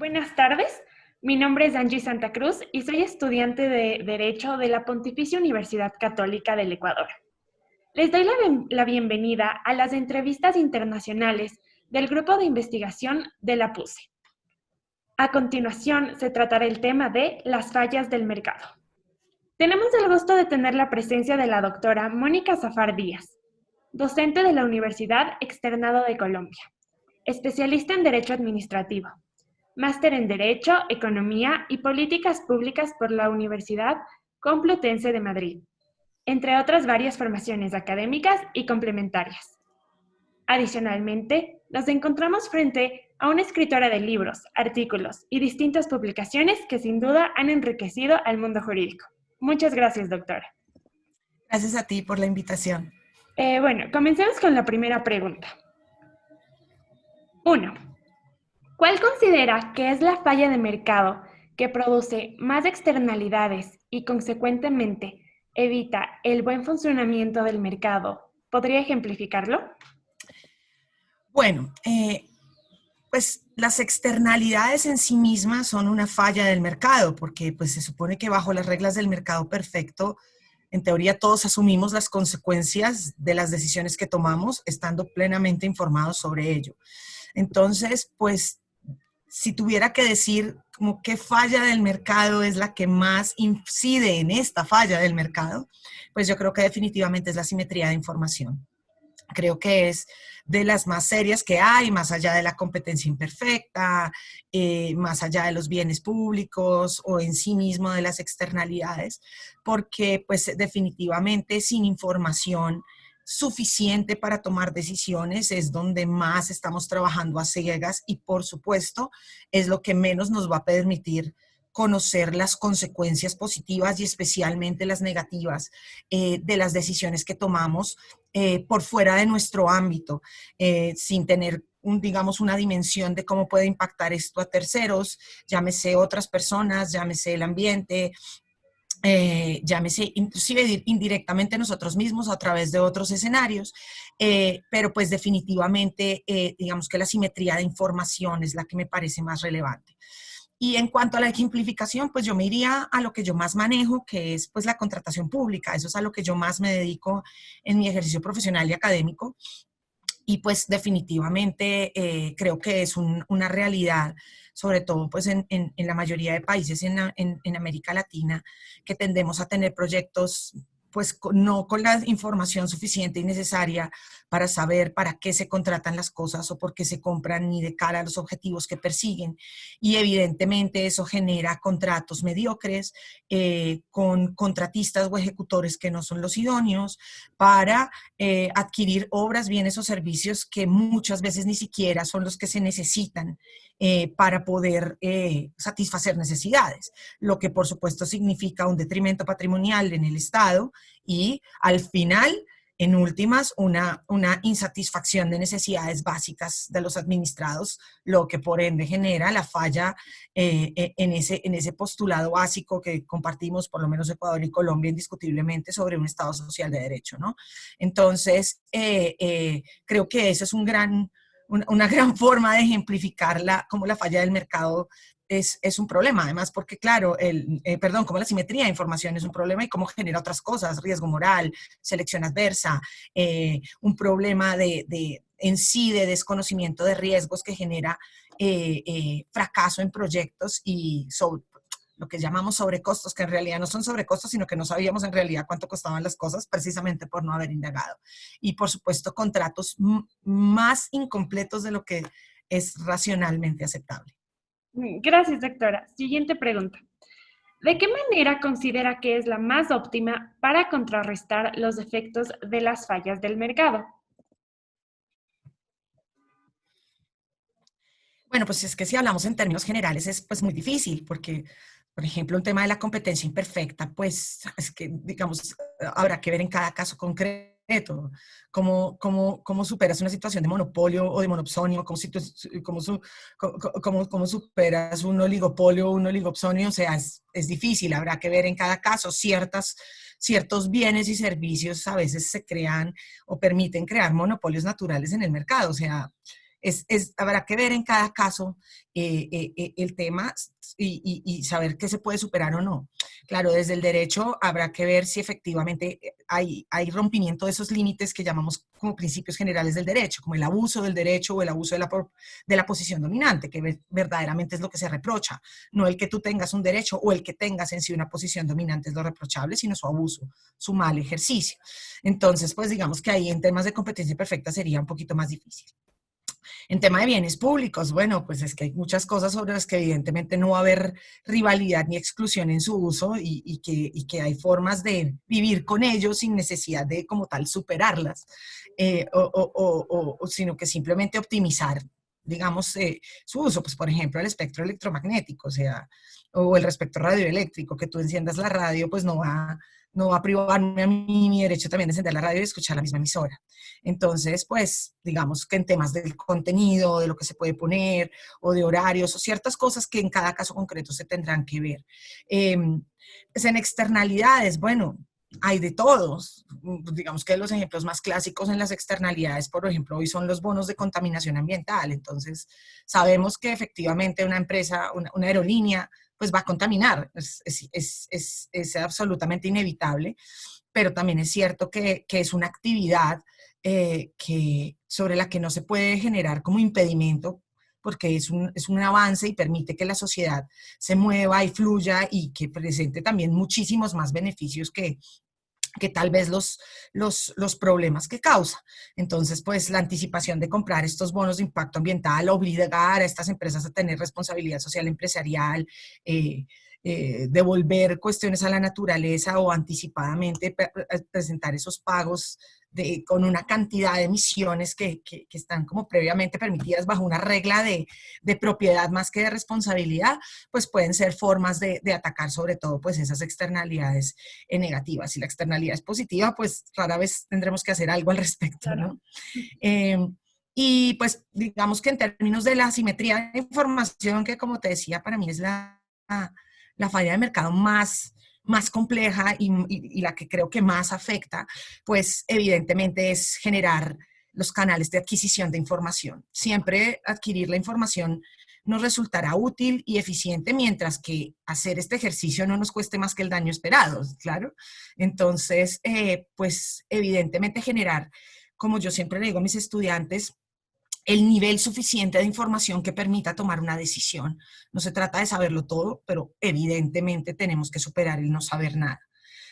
Buenas tardes, mi nombre es Angie Santa Cruz y soy estudiante de Derecho de la Pontificia Universidad Católica del Ecuador. Les doy la bienvenida a las entrevistas internacionales del Grupo de Investigación de la PUCE. A continuación, se tratará el tema de las fallas del mercado. Tenemos el gusto de tener la presencia de la doctora Mónica Zafar Díaz, docente de la Universidad Externado de Colombia, especialista en Derecho Administrativo, máster en Derecho, Economía y Políticas Públicas por la Universidad Complutense de Madrid, entre otras varias formaciones académicas y complementarias. Adicionalmente, nos encontramos frente a una escritora de libros, artículos y distintas publicaciones que sin duda han enriquecido al mundo jurídico. Muchas gracias, doctora. Gracias a ti por la invitación. Bueno, comencemos con la primera pregunta. 1. ¿Cuál considera que es la falla de mercado que produce más externalidades y, consecuentemente, evita el buen funcionamiento del mercado? ¿Podría ejemplificarlo? Bueno, pues las externalidades en sí mismas son una falla del mercado, porque pues se supone que bajo las reglas del mercado perfecto, en teoría todos asumimos las consecuencias de las decisiones que tomamos, estando plenamente informados sobre ello. Entonces, pues, si tuviera que decir como qué falla del mercado es la que más incide en esta falla del mercado, pues yo creo que definitivamente es la simetría de información. Creo que es de las más serias que hay, más allá de la competencia imperfecta, más allá de los bienes públicos o en sí mismo de las externalidades, porque pues definitivamente sin información suficiente para tomar decisiones es donde más estamos trabajando a ciegas y por supuesto es lo que menos nos va a permitir conocer las consecuencias positivas y especialmente las negativas de las decisiones que tomamos por fuera de nuestro ámbito, sin tener digamos, una dimensión de cómo puede impactar esto a terceros, llámese otras personas, llámese el ambiente, llámese inclusive indirectamente nosotros mismos a través de otros escenarios, pero pues definitivamente digamos que la simetría de información es la que me parece más relevante. Y en cuanto a la ejemplificación, pues yo me iría a lo que yo más manejo, que es pues la contratación pública. Eso es a lo que yo más me dedico en mi ejercicio profesional y académico. Y pues definitivamente creo que es una realidad, sobre todo pues en la mayoría de países en América Latina, que tendemos a tener proyectos pues no con la información suficiente y necesaria para saber para qué se contratan las cosas o por qué se compran ni de cara a los objetivos que persiguen. Y evidentemente eso genera contratos mediocres con contratistas o ejecutores que no son los idóneos para adquirir obras, bienes o servicios que muchas veces ni siquiera son los que se necesitan para poder satisfacer necesidades, lo que por supuesto significa un detrimento patrimonial en el Estado y al final, en últimas, una insatisfacción de necesidades básicas de los administrados, lo que por ende genera la falla en ese postulado básico que compartimos, por lo menos Ecuador y Colombia, indiscutiblemente sobre un Estado social de derecho, ¿no? Entonces, creo que eso es una gran forma de ejemplificar cómo la falla del mercado es un problema, además porque claro, cómo la simetría de información es un problema y cómo genera otras cosas, riesgo moral, selección adversa, un problema en sí de desconocimiento de riesgos que genera fracaso en proyectos y lo que llamamos sobrecostos, que en realidad no son sobrecostos, sino que no sabíamos en realidad cuánto costaban las cosas precisamente por no haber indagado. Y por supuesto contratos más incompletos de lo que es racionalmente aceptable. Gracias, doctora. Siguiente pregunta. ¿De qué manera considera que es la más óptima para contrarrestar los efectos de las fallas del mercado? Bueno, pues es que si hablamos en términos generales es pues muy difícil porque, por ejemplo, un tema de la competencia imperfecta, pues es que, digamos, habrá que ver en cada caso concreto cómo superas una situación de monopolio o de monopsonio, cómo superas un oligopolio o un oligopsonio, o sea, es difícil, habrá que ver en cada caso ciertos bienes y servicios a veces se crean o permiten crear monopolios naturales en el mercado, o sea, habrá que ver en cada caso el tema y saber qué se puede superar o no. Claro, desde el derecho habrá que ver si efectivamente hay rompimiento de esos límites que llamamos como principios generales del derecho, como el abuso del derecho o el abuso de la posición dominante, que verdaderamente es lo que se reprocha. No el que tú tengas un derecho o el que tengas en sí una posición dominante es lo reprochable, sino su abuso, su mal ejercicio. Entonces, pues digamos que ahí en temas de competencia perfecta sería un poquito más difícil. En tema de bienes públicos, bueno, pues es que hay muchas cosas sobre las que evidentemente no va a haber rivalidad ni exclusión en su uso y que hay formas de vivir con ellos sin necesidad de como tal superarlas, sino que simplemente optimizar, digamos, su uso. Pues por ejemplo el espectro electromagnético, o sea, o el espectro radioeléctrico, que tú enciendas la radio, pues no va a privarme a mí mi derecho también de encender la radio y escuchar la misma emisora. Entonces, pues, digamos que en temas del contenido, de lo que se puede poner, o de horarios, o ciertas cosas que en cada caso concreto se tendrán que ver. Pues en externalidades, bueno, hay de todos. Digamos que los ejemplos más clásicos en las externalidades, por ejemplo, hoy son los bonos de contaminación ambiental. Entonces, sabemos que efectivamente una empresa, una aerolínea, pues va a contaminar, es absolutamente inevitable, pero también es cierto que es una actividad sobre la que no se puede generar como impedimento, porque es un avance y permite que la sociedad se mueva y fluya y que presente también muchísimos más beneficios que tal vez los problemas que causa. Entonces, pues la anticipación de comprar estos bonos de impacto ambiental, obligar a estas empresas a tener responsabilidad social empresarial, devolver cuestiones a la naturaleza o anticipadamente presentar esos pagos con una cantidad de emisiones que están como previamente permitidas bajo una regla de propiedad más que de responsabilidad, pues pueden ser formas de atacar sobre todo pues esas externalidades negativas. Si la externalidad es positiva, pues rara vez tendremos que hacer algo al respecto, Claro. ¿no? Eh, y pues digamos que en términos de la asimetría de información, que como te decía, para mí es la falla de mercado más compleja y la que creo que más afecta, pues evidentemente es generar los canales de adquisición de información. Siempre adquirir la información nos resultará útil y eficiente, mientras que hacer este ejercicio no nos cueste más que el daño esperado, claro. Entonces, pues evidentemente generar, como yo siempre le digo a mis estudiantes, el nivel suficiente de información que permita tomar una decisión. No se trata de saberlo todo, pero evidentemente tenemos que superar el no saber nada.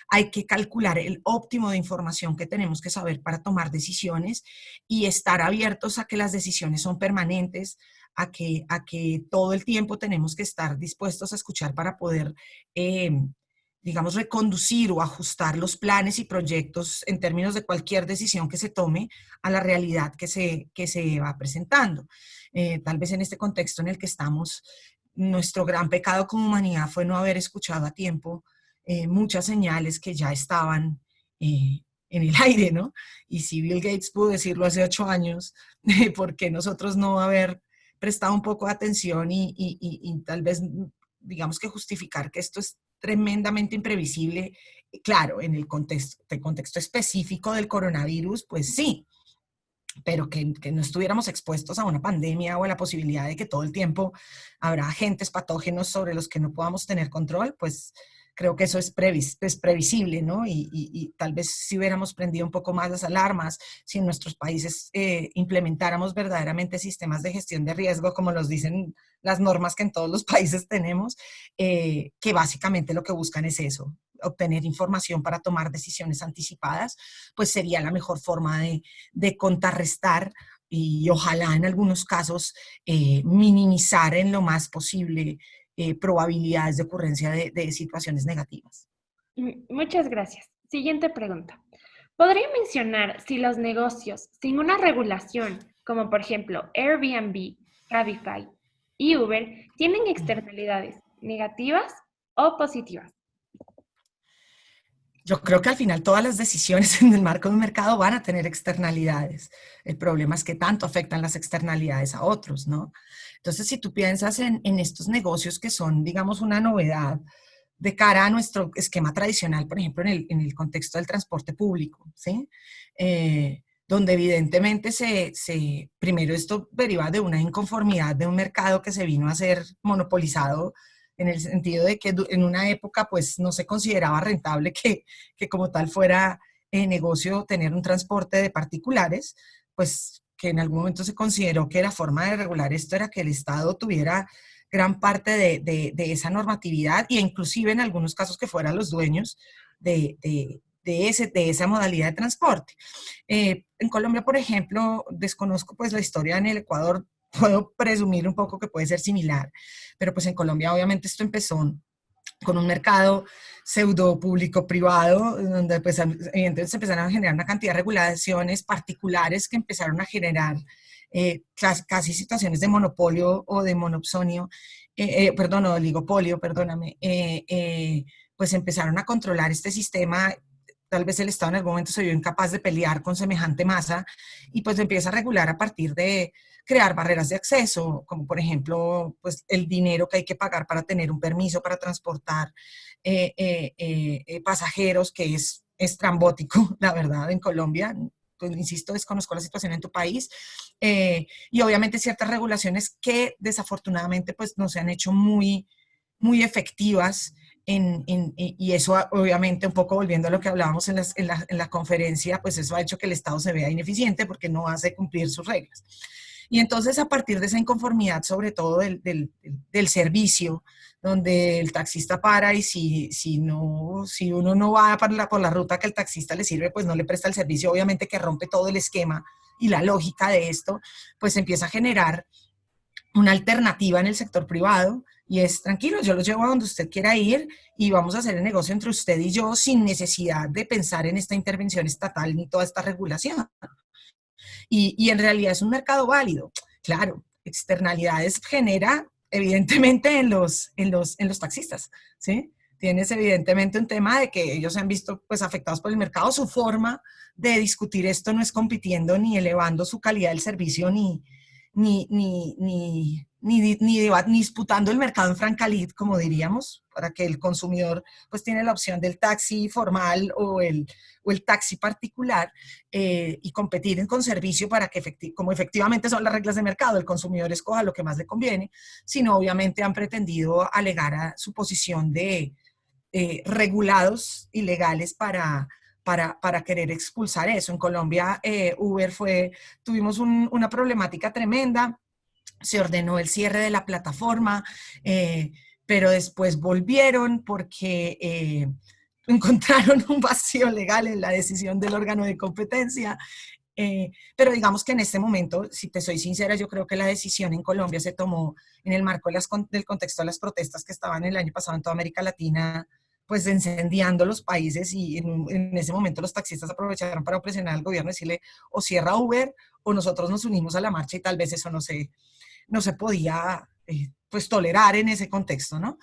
Hay que calcular el óptimo de información que tenemos que saber para tomar decisiones y estar abiertos a que las decisiones son permanentes, a que todo el tiempo tenemos que estar dispuestos a escuchar para poder digamos, reconducir o ajustar los planes y proyectos en términos de cualquier decisión que se tome a la realidad que se va presentando. Tal vez en este contexto en el que estamos, nuestro gran pecado como humanidad fue no haber escuchado a tiempo muchas señales que ya estaban en el aire, ¿no? Y si Bill Gates pudo decirlo hace 8 años, ¿por qué nosotros no haber prestado un poco de atención y tal vez, digamos que justificar que esto es tremendamente imprevisible? Claro, en el contexto específico del coronavirus, pues sí, pero que no estuviéramos expuestos a una pandemia o a la posibilidad de que todo el tiempo habrá agentes patógenos sobre los que no podamos tener control, pues creo que eso es previsible, ¿no? Y tal vez si hubiéramos prendido un poco más las alarmas, si en nuestros países implementáramos verdaderamente sistemas de gestión de riesgo, como nos dicen las normas que en todos los países tenemos, que básicamente lo que buscan es eso, obtener información para tomar decisiones anticipadas, pues sería la mejor forma de contrarrestar y ojalá en algunos casos minimizar en lo más posible probabilidades de ocurrencia de situaciones negativas. Muchas gracias. Siguiente pregunta. ¿Podría mencionar si los negocios sin una regulación, como por ejemplo Airbnb, Cabify y Uber, tienen externalidades negativas o positivas? Yo creo que al final todas las decisiones en el marco de un mercado van a tener externalidades. El problema es que tanto afectan las externalidades a otros, ¿no? Entonces, si tú piensas en estos negocios que son, digamos, una novedad de cara a nuestro esquema tradicional, por ejemplo, en el contexto del transporte público, ¿sí? donde evidentemente primero esto deriva de una inconformidad de un mercado que se vino a ser monopolizado en el sentido de que en una época pues no se consideraba rentable que como tal fuera negocio tener un transporte de particulares, pues que en algún momento se consideró que la forma de regular esto era que el Estado tuviera gran parte de esa normatividad e inclusive en algunos casos que fueran los dueños de esa modalidad de transporte. En Colombia, por ejemplo, desconozco pues la historia. En el Ecuador puedo presumir un poco que puede ser similar, pero pues en Colombia obviamente esto empezó con un mercado pseudo público privado, donde pues evidentemente se empezaron a generar una cantidad de regulaciones particulares que empezaron a generar casi situaciones de monopolio o de monopsonio, perdón, o oligopolio, perdóname, pues empezaron a controlar este sistema. Tal vez el Estado en algún momento se vio incapaz de pelear con semejante masa y pues empieza a regular a partir de crear barreras de acceso, como por ejemplo pues el dinero que hay que pagar para tener un permiso para transportar pasajeros, que es estrambótico, la verdad, en Colombia. Pues, insisto, desconozco la situación en tu país, y obviamente ciertas regulaciones que desafortunadamente pues no se han hecho muy efectivas y eso obviamente un poco volviendo a lo que hablábamos en la conferencia, pues eso ha hecho que el Estado se vea ineficiente porque no hace cumplir sus reglas. Y entonces a partir de esa inconformidad, sobre todo del servicio, donde el taxista para y si uno no va por la ruta que el taxista le sirve, pues no le presta el servicio, obviamente que rompe todo el esquema y la lógica de esto, pues empieza a generar una alternativa en el sector privado y es tranquilo, yo lo llevo a donde usted quiera ir y vamos a hacer el negocio entre usted y yo sin necesidad de pensar en esta intervención estatal ni toda esta regulación. Y en realidad es un mercado válido. Claro, externalidades genera evidentemente en los taxistas, ¿sí? Tienes evidentemente un tema de que ellos se han visto pues afectados por el mercado. Su forma de discutir esto no es compitiendo ni elevando su calidad del servicio ni disputando el mercado en francalid, como diríamos, para que el consumidor pues tiene la opción del taxi formal o el taxi particular, y competir con servicio para que como efectivamente son las reglas de mercado, el consumidor escoja lo que más le conviene, sino obviamente han pretendido alegar a su posición de regulados ilegales para querer expulsar eso. En Colombia, Uber tuvimos una problemática tremenda, se ordenó el cierre de la plataforma, pero después volvieron porque encontraron un vacío legal en la decisión del órgano de competencia. Pero digamos que en este momento, si te soy sincera, yo creo que la decisión en Colombia se tomó en el marco del contexto de las protestas que estaban el año pasado en toda América Latina, pues incendiando los países, y en ese momento los taxistas aprovecharon para presionar al gobierno y decirle o cierra Uber o nosotros nos unimos a la marcha, y tal vez eso no se podía pues tolerar en ese contexto, ¿no?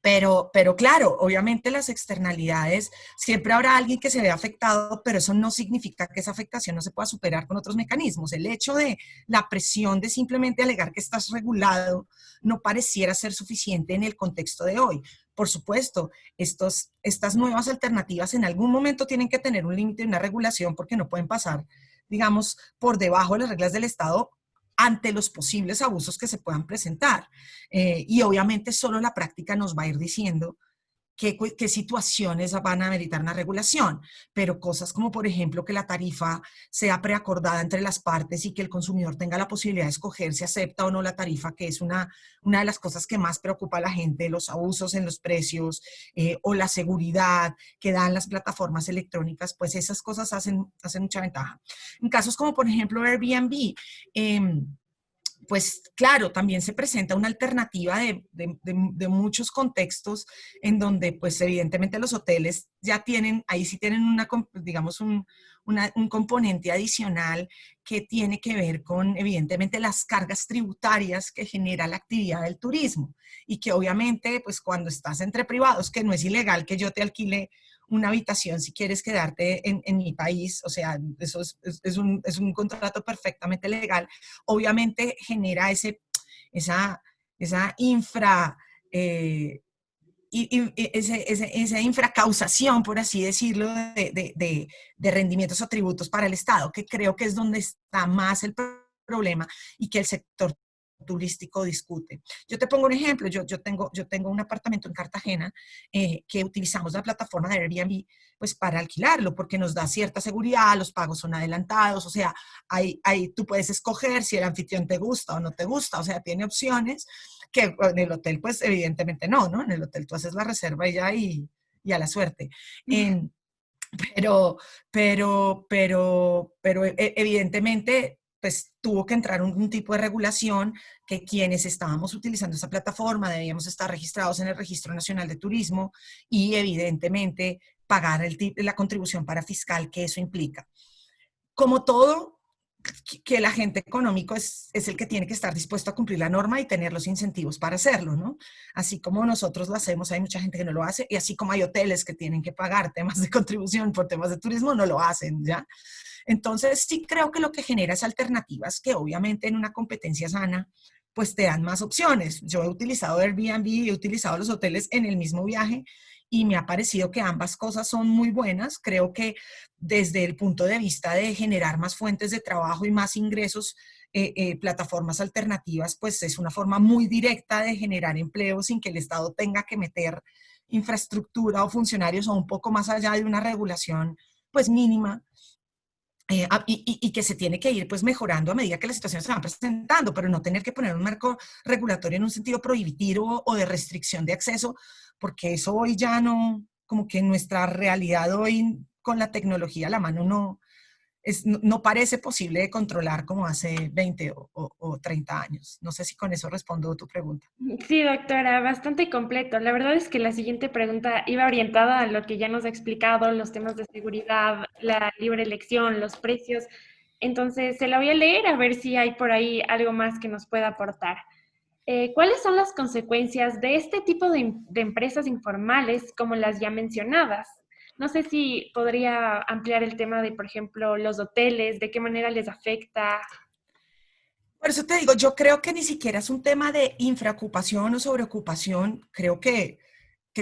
Pero claro, obviamente las externalidades, siempre habrá alguien que se vea afectado, pero eso no significa que esa afectación no se pueda superar con otros mecanismos. El hecho de la presión de simplemente alegar que estás regulado no pareciera ser suficiente en el contexto de hoy. Por supuesto, estas nuevas alternativas en algún momento tienen que tener un límite, una regulación, porque no pueden pasar, digamos, por debajo de las reglas del Estado ante los posibles abusos que se puedan presentar. Y obviamente solo la práctica nos va a ir diciendo qué situaciones van a meritar una regulación, pero cosas como, por ejemplo, que la tarifa sea preacordada entre las partes y que el consumidor tenga la posibilidad de escoger si acepta o no la tarifa, que es una de las cosas que más preocupa a la gente, los abusos en los precios, o la seguridad que dan las plataformas electrónicas, pues esas cosas hacen mucha ventaja. En casos como, por ejemplo, Airbnb, pues claro, también se presenta una alternativa de muchos contextos en donde pues evidentemente los hoteles ya tienen, ahí sí tienen digamos un componente adicional que tiene que ver con evidentemente las cargas tributarias que genera la actividad del turismo, y que obviamente pues cuando estás entre privados, que no es ilegal que yo te alquile una habitación si quieres quedarte en mi país, o sea, eso es un contrato perfectamente legal, obviamente genera esa infra, esa infracausación, por así decirlo, de rendimientos o tributos para el Estado, que creo que es donde está más el problema y que el sector turístico discute. Yo te pongo un ejemplo, yo tengo un apartamento en Cartagena que utilizamos la plataforma de Airbnb pues para alquilarlo, porque nos da cierta seguridad, los pagos son adelantados, o sea, ahí tú puedes escoger si el anfitrión te gusta o no te gusta, o sea, tiene opciones que en el hotel pues evidentemente no, en el hotel tú haces la reserva y ya y a la suerte. En, pero evidentemente, pues tuvo que entrar un tipo de regulación que quienes estábamos utilizando esa plataforma debíamos estar registrados en el Registro Nacional de Turismo y evidentemente pagar la contribución para fiscal que eso implica. Como todo, que el agente económico es el que tiene que estar dispuesto a cumplir la norma y tener los incentivos para hacerlo, ¿no? Así como nosotros lo hacemos, hay mucha gente que no lo hace, y así como hay hoteles que tienen que pagar temas de contribución por temas de turismo, no lo hacen, ¿ya? Entonces, sí creo que lo que genera es alternativas que obviamente en una competencia sana, pues te dan más opciones. Yo he utilizado Airbnb, he utilizado los hoteles en el mismo viaje y me ha parecido que ambas cosas son muy buenas. Creo que desde el punto de vista de generar más fuentes de trabajo y más ingresos, plataformas alternativas, pues es una forma muy directa de generar empleo sin que el Estado tenga que meter infraestructura o funcionarios o un poco más allá de una regulación pues mínima. Y que se tiene que ir pues mejorando a medida que las situaciones se van presentando, pero no tener que poner un marco regulatorio en un sentido prohibitivo o de restricción de acceso, porque eso hoy ya no, como que nuestra realidad hoy con la tecnología a la mano no parece posible de controlar como hace 20 o 30 años. No sé si con eso respondo tu pregunta. Sí, doctora, bastante completo. La verdad es que la siguiente pregunta iba orientada a lo que ya nos ha explicado, los temas de seguridad, la libre elección, los precios. Entonces, se la voy a leer a ver si hay por ahí algo más que nos pueda aportar. ¿Cuáles son las consecuencias de este tipo de empresas informales como las ya mencionadas? No sé si podría ampliar el tema de, por ejemplo, los hoteles, de qué manera les afecta. Por eso te digo, yo creo que ni siquiera es un tema de infraocupación o sobreocupación. Creo que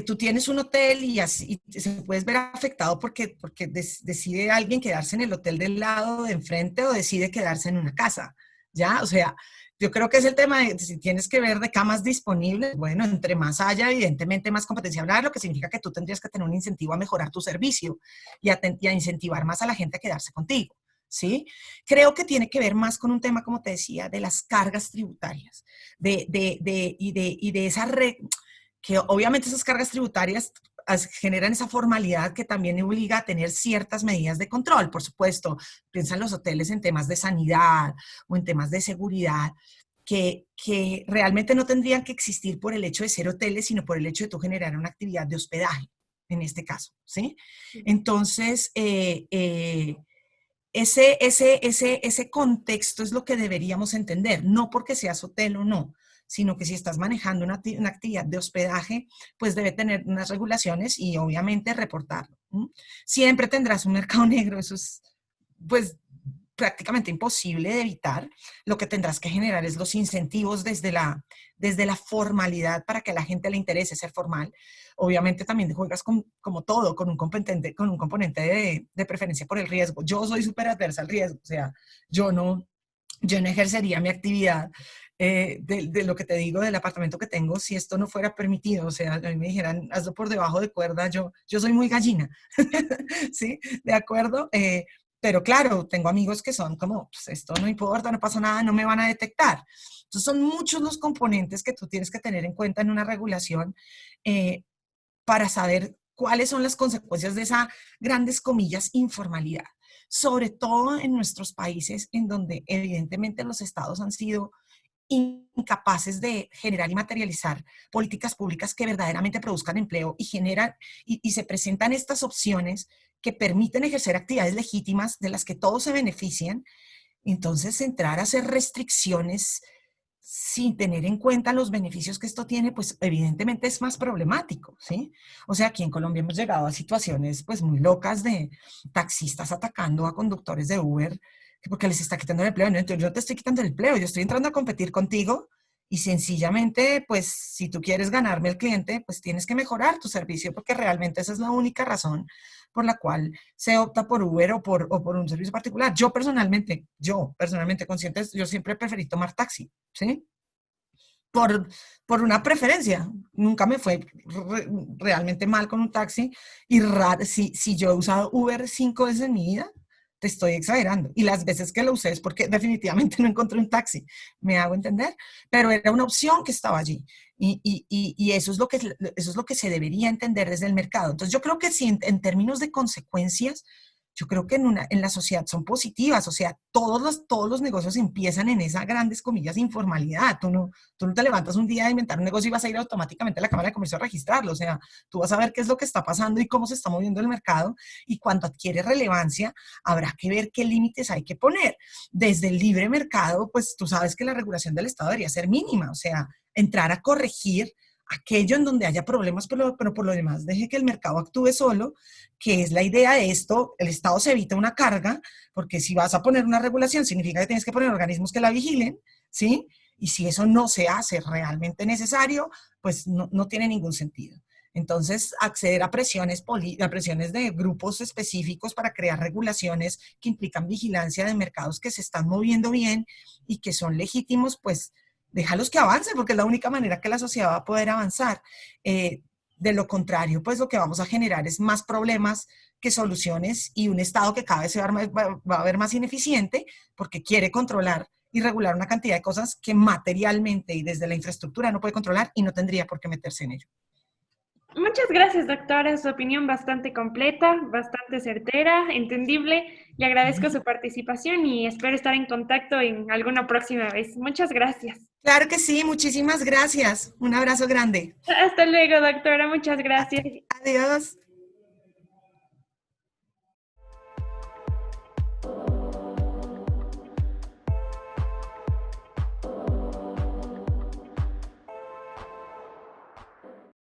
tú tienes un hotel y así y se puedes ver afectado porque decide alguien quedarse en el hotel del lado de enfrente o decide quedarse en una casa, ¿ya? O sea, yo creo que es el tema de si tienes que ver de camas disponibles, bueno, entre más haya, evidentemente más competencia habrá, lo que significa que tú tendrías que tener un incentivo a mejorar tu servicio y a incentivar más a la gente a quedarse contigo. ¿Sí? Creo que tiene que ver más con un tema, como te decía, de las cargas tributarias, y de esa red, que obviamente esas cargas tributarias generan esa formalidad que también obliga a tener ciertas medidas de control. Por supuesto, piensan los hoteles en temas de sanidad o en temas de seguridad, que realmente no tendrían que existir por el hecho de ser hoteles, sino por el hecho de tú generar una actividad de hospedaje, en este caso, ¿sí? Entonces, ese contexto es lo que deberíamos entender, no porque seas hotel o no, sino que si estás manejando una actividad de hospedaje, pues debe tener unas regulaciones y obviamente reportarlo. ¿Mm? Siempre tendrás un mercado negro, eso es pues prácticamente imposible de evitar. Lo que tendrás que generar es los incentivos desde la formalidad para que a la gente le interese ser formal. Obviamente también juegas como todo, con un componente de preferencia por el riesgo. Yo soy súper adversa al riesgo, o sea, yo no, yo no ejercería mi actividad de lo que te digo del apartamento que tengo si esto no fuera permitido. O sea, a mí me dijeran, hazlo por debajo de cuerda, yo soy muy gallina, ¿sí? ¿De acuerdo? Pero claro, tengo amigos que son como, pues esto no importa, no pasa nada, no me van a detectar. Entonces son muchos los componentes que tú tienes que tener en cuenta en una regulación eh, para saber cuáles son las consecuencias de esa, grandes comillas, informalidad. Sobre todo en nuestros países en donde evidentemente los estados han sido incapaces de generar y materializar políticas públicas que verdaderamente produzcan empleo y generan y se presentan estas opciones que permiten ejercer actividades legítimas de las que todos se benefician. Entonces, entrar a hacer restricciones sin tener en cuenta los beneficios que esto tiene, pues evidentemente es más problemático, ¿sí? O sea, aquí en Colombia hemos llegado a situaciones pues muy locas de taxistas atacando a conductores de Uber porque les está quitando el empleo. No, yo no te estoy quitando el empleo, yo estoy entrando a competir contigo Y sencillamente, pues si tú quieres ganarme el cliente, pues tienes que mejorar tu servicio porque realmente esa es la única razón por la cual se opta por Uber o por un servicio particular. Yo personalmente consciente, yo siempre preferí tomar taxi, ¿sí? Por, por una preferencia. Nunca me fue realmente mal con un taxi y si yo he usado Uber 5 veces en mi vida, te estoy exagerando. Y las veces que lo usé es porque definitivamente no encontré un taxi, me hago entender, pero era una opción que estaba allí. Y eso es lo que se debería entender desde el mercado. Entonces yo creo que si en términos de consecuencias, yo creo que en la sociedad son positivas, o sea, todos los negocios empiezan en esa, grandes comillas, informalidad. Tú no te levantas un día a inventar un negocio y vas a ir automáticamente a la Cámara de Comercio a registrarlo, o sea, tú vas a ver qué es lo que está pasando y cómo se está moviendo el mercado, y cuando adquiere relevancia, habrá que ver qué límites hay que poner. Desde el libre mercado, pues tú sabes que la regulación del Estado debería ser mínima, o sea, entrar a corregir aquello en donde haya problemas, pero por lo demás deje que el mercado actúe solo, que es la idea de esto. El Estado se evita una carga, porque si vas a poner una regulación, significa que tienes que poner organismos que la vigilen, ¿sí? Y si eso no se hace realmente necesario, pues no tiene ningún sentido. Entonces, acceder a presiones de grupos específicos para crear regulaciones que implican vigilancia de mercados que se están moviendo bien y que son legítimos, pues déjalos que avancen, porque es la única manera que la sociedad va a poder avanzar. De lo contrario, pues lo que vamos a generar es más problemas que soluciones y un Estado que cada vez va a ver más ineficiente porque quiere controlar y regular una cantidad de cosas que materialmente y desde la infraestructura no puede controlar y no tendría por qué meterse en ello. Muchas gracias, doctora. Su opinión bastante completa, bastante certera, entendible. Le agradezco su participación y espero estar en contacto en alguna próxima vez. Muchas gracias. Claro que sí, muchísimas gracias. Un abrazo grande. Hasta luego, doctora. Muchas gracias. Adiós.